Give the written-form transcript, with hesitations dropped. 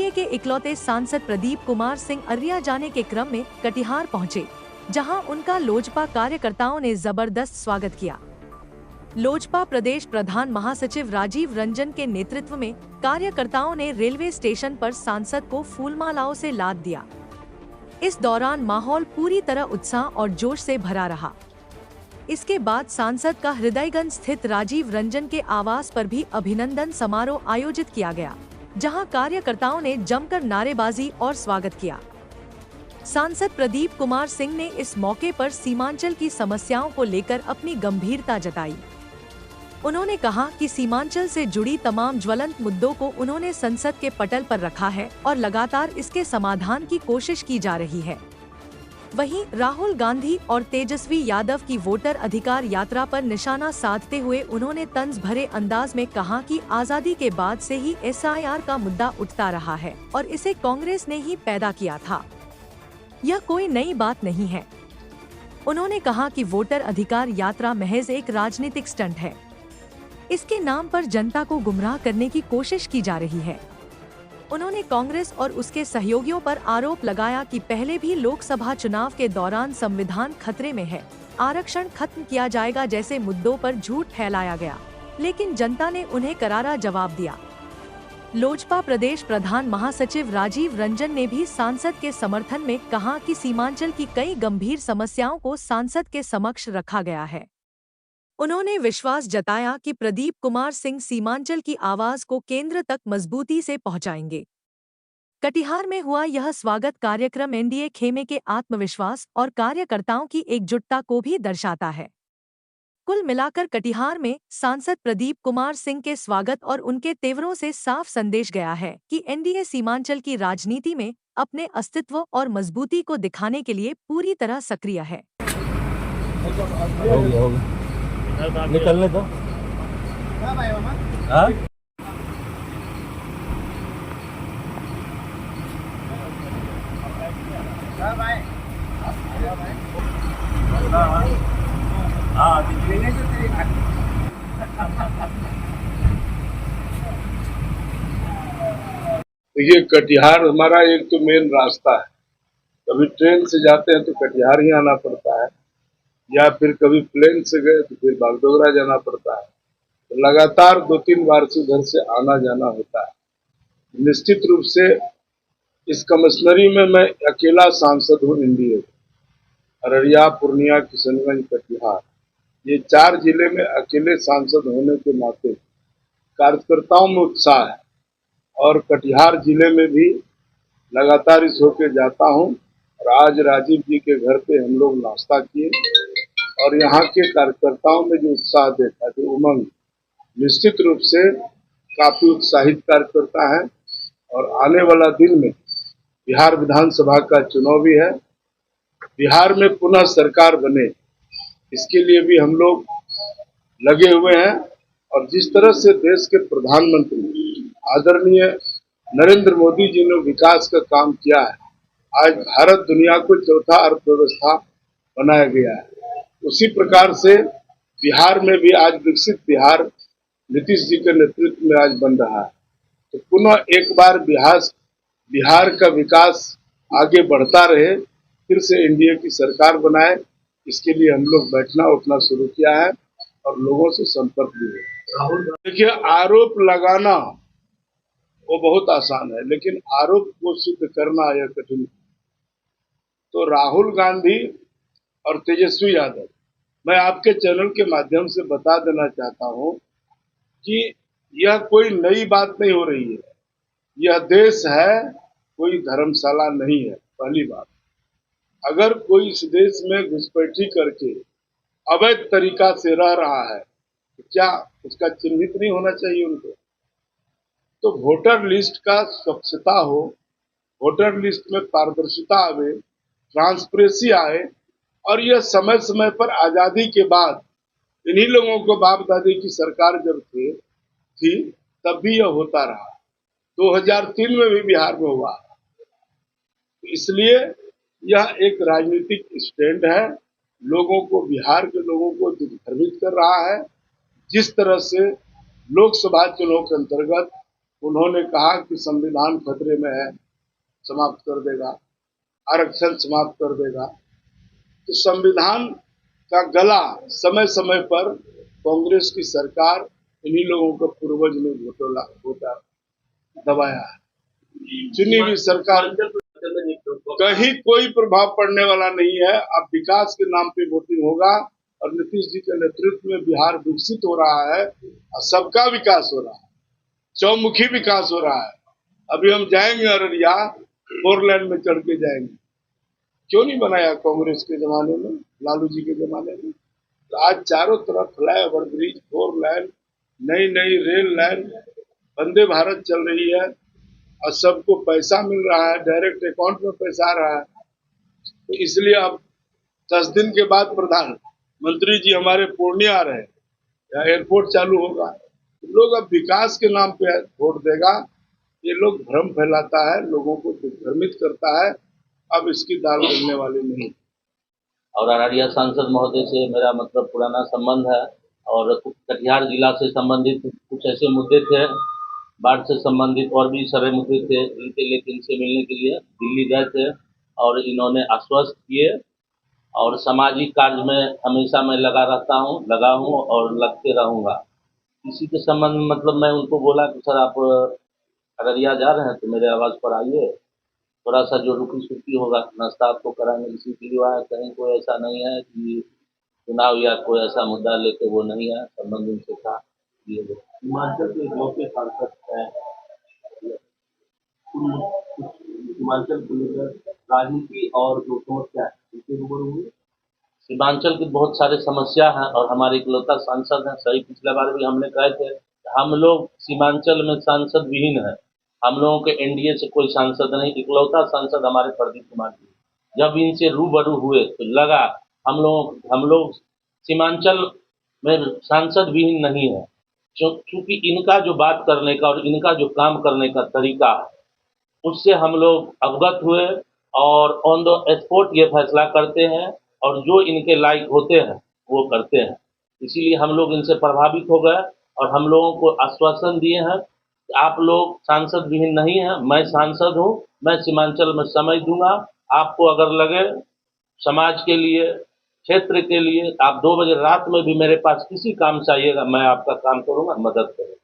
NDA के इकलौते सांसद प्रदीप कुमार सिंह अररिया जाने के क्रम में कटिहार पहुंचे, जहां उनका लोजपा कार्यकर्ताओं ने जबरदस्त स्वागत किया। लोजपा प्रदेश प्रधान महासचिव राजीव रंजन के नेतृत्व में कार्यकर्ताओं ने रेलवे स्टेशन पर सांसद को फूलमालाओं से लाद दिया। इस दौरान माहौल पूरी तरह उत्साह और जोश से भरा रहा। इसके बाद सांसद का हृदयगंज स्थित राजीव रंजन के आवास पर भी अभिनंदन समारोह आयोजित किया गया, जहां कार्यकर्ताओं ने जमकर नारेबाजी और स्वागत किया। सांसद प्रदीप कुमार सिंह ने इस मौके पर सीमांचल की समस्याओं को लेकर अपनी गंभीरता जताई। उन्होंने कहा कि सीमांचल से जुड़ी तमाम ज्वलंत मुद्दों को उन्होंने संसद के पटल पर रखा है और लगातार इसके समाधान की कोशिश की जा रही है। वहीं राहुल गांधी और तेजस्वी यादव की वोटर अधिकार यात्रा पर निशाना साधते हुए उन्होंने तंज भरे अंदाज में कहा कि आजादी के बाद से ही एसआईआर का मुद्दा उठता रहा है और इसे कांग्रेस ने ही पैदा किया था। यह कोई नई बात नहीं है। उन्होंने कहा कि वोटर अधिकार यात्रा महज एक राजनीतिक स्टंट है। इसके नाम पर जनता को गुमराह करने की कोशिश की जा रही है। उन्होंने कांग्रेस और उसके सहयोगियों पर आरोप लगाया कि पहले भी लोकसभा चुनाव के दौरान संविधान खतरे में है, आरक्षण खत्म किया जाएगा जैसे मुद्दों पर झूठ फैलाया गया, लेकिन जनता ने उन्हें करारा जवाब दिया। लोजपा प्रदेश प्रधान महासचिव राजीव रंजन ने भी सांसद के समर्थन में कहा कि सीमांचल की कई गंभीर समस्याओं को सांसद के समक्ष रखा गया है। उन्होंने विश्वास जताया कि प्रदीप कुमार सिंह सीमांचल की आवाज को केंद्र तक मजबूती से पहुंचाएंगे। कटिहार में हुआ यह स्वागत कार्यक्रम एनडीए खेमे के आत्मविश्वास और कार्यकर्ताओं की एकजुटता को भी दर्शाता है। कुल मिलाकर कटिहार में सांसद प्रदीप कुमार सिंह के स्वागत और उनके तेवरों से साफ संदेश गया है कि एनडीए सीमांचल की राजनीति में अपने अस्तित्व और मजबूती को दिखाने के लिए पूरी तरह सक्रिय है। निकलने दो। हाँ? देखिए, कटिहार हमारा एक तो मेन रास्ता है। कभी ट्रेन से जाते हैं तो कटिहार ही आना पड़ता है, या फिर कभी प्लेन से गए तो फिर बागडोगरा जाना पड़ता है। तो लगातार 2-3 बार से उधर से आना जाना होता है। निश्चित रूप से इस कमिश्नरी में मैं अकेला सांसद हूँ एनडीए। अररिया, पूर्णिया, किशनगंज, कटिहार, ये 4 जिले में अकेले सांसद होने के नाते कार्यकर्ताओं में उत्साह है और कटिहार जिले में भी लगातार इस होके जाता हूँ। और आज राजीव जी के घर पे हम लोग नाश्ता किए और यहाँ के कार्यकर्ताओं में जो उत्साह देखा, जो उमंग, निश्चित रूप से काफी उत्साहित कार्यकर्ता है। और आने वाला दिन में बिहार विधानसभा का चुनाव भी है। बिहार में पुनः सरकार बने, इसके लिए भी हम लोग लगे हुए हैं। और जिस तरह से देश के प्रधानमंत्री आदरणीय नरेंद्र मोदी जी ने विकास का काम किया है, आज भारत दुनिया को चौथा अर्थव्यवस्था बनाया गया है। उसी प्रकार से बिहार में भी आज विकसित बिहार नीतीश जी के नेतृत्व में आज बन रहा है। तो पुनः एक बार बिहार का विकास आगे बढ़ता रहे, फिर से एनडीए की सरकार बनाए, इसके लिए हम लोग बैठना उठना शुरू किया है और लोगों से संपर्क भी है। देखिए, आरोप लगाना वो बहुत आसान है, लेकिन आरोप को सिद्ध करना यह कठिन। तो राहुल गांधी और तेजस्वी यादव, मैं आपके चैनल के माध्यम से बता देना चाहता हूं कि यह कोई नई बात नहीं हो रही है। यह देश है, कोई धर्मशाला नहीं है। पहली बात, अगर कोई इस देश में घुसपैठी करके अवैध तरीका से रह रहा है तो क्या उसका चिन्हित नहीं होना चाहिए उनको? तो वोटर लिस्ट का स्वच्छता हो, वोटर लिस्ट में पारदर्शिता आवे, ट्रांसपेरेंसी आए, और यह समय समय पर आजादी के बाद इन्हीं लोगों को बाप दादी की सरकार जब थी तब भी यह होता रहा। 2003 में भी बिहार में हुआ। इसलिए यह एक राजनीतिक स्टैंड है, लोगों को, बिहार के लोगों को दिग्भ्रमित कर रहा है। जिस तरह से लोकसभा चुनाव के अंतर्गत उन्होंने कहा कि संविधान खतरे में है, समाप्त कर देगा, आरक्षण समाप्त कर देगा। तो संविधान का गला समय समय पर कांग्रेस की सरकार, इन्हीं लोगों का पूर्वज ने घोटा दबाया है। चुनी हुई सरकार, कहीं कोई प्रभाव पड़ने वाला नहीं है। अब विकास के नाम पे वोटिंग होगा और नीतीश जी के नेतृत्व में बिहार विकसित हो रहा है और सबका विकास हो रहा है, चौमुखी विकास हो रहा है। अभी हम जाएंगे अररिया, 4 लेन में चढ़ के जाएंगे। क्यों नहीं बनाया कांग्रेस के जमाने में, लालू जी के जमाने में? तो आज चारों तरफ फ्लाईओवर ब्रिज, 4 लेन, नई नई रेल लाइन, वंदे भारत चल रही है और सबको पैसा मिल रहा है, डायरेक्ट अकाउंट में पैसा आ रहा है। तो इसलिए अब 10 दिन के बाद प्रधानमंत्री जी हमारे पूर्णिया आ रहे हैं, या एयरपोर्ट चालू होगा। लोग अब विकास के नाम पे वोट देगा। ये लोग भ्रम फैलाता है, लोगों को भ्रमित करता है। अब इसकी दाल गलने वाली नहीं। और अररिया सांसद महोदय से मेरा मतलब पुराना संबंध है और कटिहार जिला से संबंधित कुछ ऐसे मुद्दे थे, बाढ़ से संबंधित और भी सारे मुद्दे थे, इनके लिए इनसे मिलने के लिए दिल्ली गए थे और इन्होंने आश्वस्त किए। और सामाजिक कार्य में हमेशा मैं लगा हूँ और लगते रहूँगा। इसी के संबंध में मतलब मैं उनको बोला कि सर आप अररिया जा रहे हैं तो मेरे आवाज़ पर आइए, थोड़ा सा जो रुकी सूखी होगा नाश्ता आपको कराएंगे। इसी के लिए आया, कहीं कोई ऐसा नहीं है कि चुनाव या कोई ऐसा मुद्दा लेके वो नहीं है, संबंध उनसे था। ये हिमाचल के इकलौते सांसद हैं, हिमाचल को लेकर राजनीति और जो समस्या है उसके रूबरू हुए। सीमांचल की बहुत सारी समस्या है और हमारे इकलौता सांसद हैं। सही, पिछला बार भी हमने कहे थे हम लोग सीमांचल में सांसद विहीन है, हम लोगों के एनडीए से कोई सांसद नहीं, इकलौता सांसद हमारे प्रदीप कुमार जी। जब इनसे रूबरू हुए तो लगा हम लोग सीमांचल में सांसद विहीन नहीं है, क्योंकि इनका जो बात करने का और इनका जो काम करने का तरीका है उससे हम लोग अवगत हुए और ऑन द स्पॉट ये फैसला करते हैं और जो इनके लायक होते हैं वो करते हैं। इसीलिए हम लोग इनसे प्रभावित हो गए और हम लोगों को आश्वासन दिए हैं कि आप लोग सांसद विहीन नहीं हैं, मैं सांसद हूँ, मैं सीमांचल में समय दूंगा। आपको अगर लगे समाज के लिए, क्षेत्र के लिए, आप 2 बजे रात में भी मेरे पास किसी काम चाहिएगा, मैं आपका काम करूँगा, मदद करूँगा।